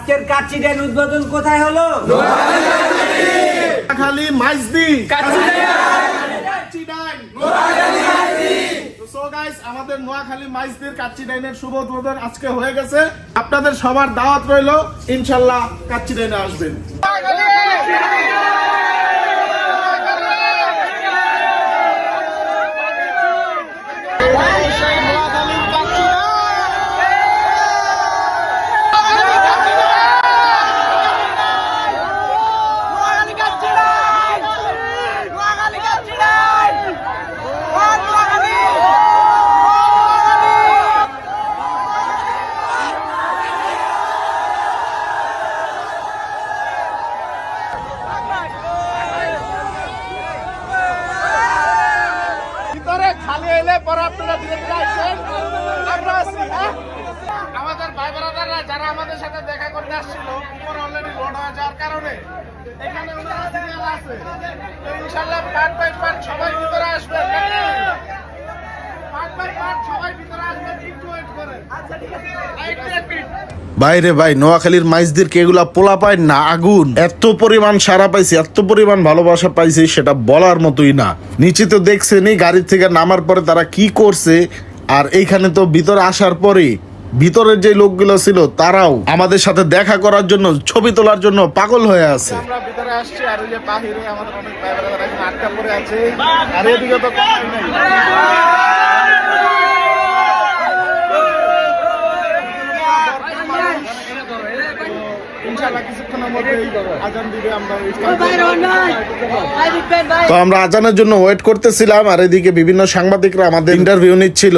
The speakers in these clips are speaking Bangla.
আজকের কাচ্চি ডাইন উদ্বোধন কোথায় হলো? নোয়াখালী মাইজদি কাচ্চি ডাইন। সো গাইস, আমাদের নোয়াখালী মাইজদির কাচ্চি ডাইনের শুভ উদ্বোধন আজকে হয়ে গেছে। আপনাদের সবার দাওয়াত রইল, ইনশাআল্লাহ কাচ্চি ডাইনে আসবেন। খালি এলে পরে আপনারা ধীরে ধীরে আসবেন। আমরা আছি, হ্যাঁ? আমাদের ভাই ব্রাদাররা যারা আমাদের সাথে দেখা করতে আসছিল, উপরে অলরেডি লোড হয়ে যাওয়ার কারণে এখানে ওনারা সিরিয়াল আছে। তো ইনশাআল্লাহ পার্ট বাই পার্ট সবাই ভিতরে আসবেন। পার্ট বাই পার্ট সবাই ভিতরে আসবেন, একটু ওয়েট করেন। আচ্ছা, ঠিক আছে। বাইরে ভাই, নোয়াখালীর মাইজদের কেগুলা পোলা পায় না আগুন। এত পরিমাণ সারা পাইছি, এত পরিমাণ ভালোবাসা পাইছি, সেটা বলার মতোই না। নিচে তো দেখছেনই গাড়ির থেকে নামার পরে তারা কি করছে, আর এইখানে তো ভিতরে আসার পরে ভিতরের যে লোকগুলো ছিল তারাও আমাদের সাথে দেখা করার জন্য, ছবি তোলার জন্য পাগল হয়ে আছে। আমরা ভিতরে আসছি, আর ওই যে বাহিরে আমাদের অনেক ভাই ব্রাদাররা এখানে আটকা পড়ে আছে, আর এদিকে তো কথাই নাই। তো আমরা আজানের জন্য ওয়েট করতেছিলাম, আর এদিকে বিভিন্ন সাংবাদিকরা আমাদের ইন্টারভিউ নিচ্ছিল।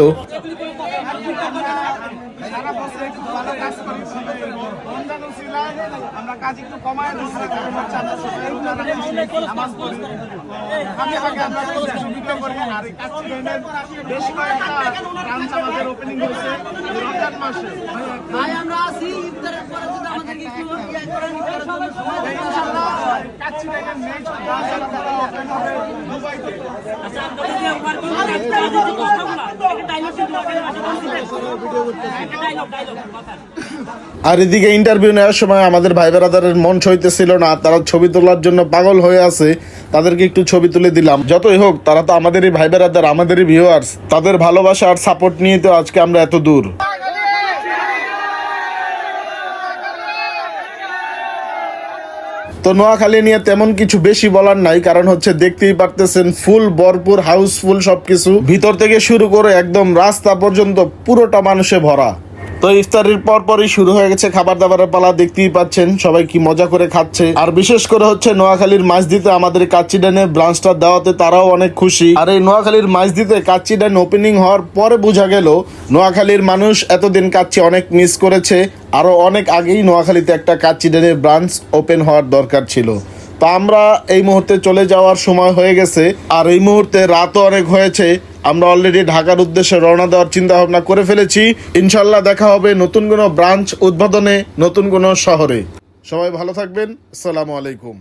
আর এদিকে ইন্টারভিউ নেওয়ার সময় আমাদের ভাই ব্রাদারের মন সইতেছিল না, তারা ছবি তোলার জন্য পাগল হয়ে আছে। তাদেরকে একটু ছবি তুলে দিলাম। যতই হোক, তারা তো আমাদেরই ভাই ব্রাদার, আমাদেরই ভিউয়ার্স। তাদের ভালোবাসা আর সাপোর্ট নিয়ে তো আজকে আমরা এত দূর। তো নোয়াখালী নিয়ে তেমন কিছু বেশি বলার নাই, কারণ হচ্ছে দেখতেই পারতেছেন ফুল ভরপুর, হাউসফুল সবকিছু, ভিতর থেকে শুরু করে একদম রাস্তা পর্যন্ত পুরোটা মানুষে ভরা। তো ইফতারির পরপরই শুরু হয়ে গেছে খাবার দাবারের পালা। দেখতেই পাচ্ছেন সবাই কি মজা করে খাচ্ছে। আর বিশেষ করে হচ্ছে নোয়াখালীর মাইজদিতে আমাদের কাচ্চি ডাইনের ব্রাঞ্চটা দেওয়াতে তারাও অনেক খুশি। আর এই নোয়াখালীর মাইজদিতে কাচ্চি ডাইন ওপেনিং হওয়ার পরে বোঝা গেল নোয়াখালীর মানুষ এতদিন কাচ্চি অনেক মিস করেছে। আরো অনেক আগেই নোয়াখালীতে একটা কাচ্চি ডাইনের ব্রাঞ্চ ওপেন হওয়ার দরকার ছিল। তো আমরা এই মুহূর্তে চলে যাওয়ার সময় হয়ে গেছে, আর এই মুহূর্তে রাতও অনেক হয়েছে। আমরা অলরেডি ঢাকার উদ্দেশ্যে রওনা দেওয়ার চিন্তা ভাবনা করে ফেলেছি। ইনশাল্লাহ দেখা হবে নতুন কোনো ব্রাঞ্চ উদ্বোধনে, নতুন কোনো শহরে। সবাই ভালো থাকবেন। আসসালামু আলাইকুম।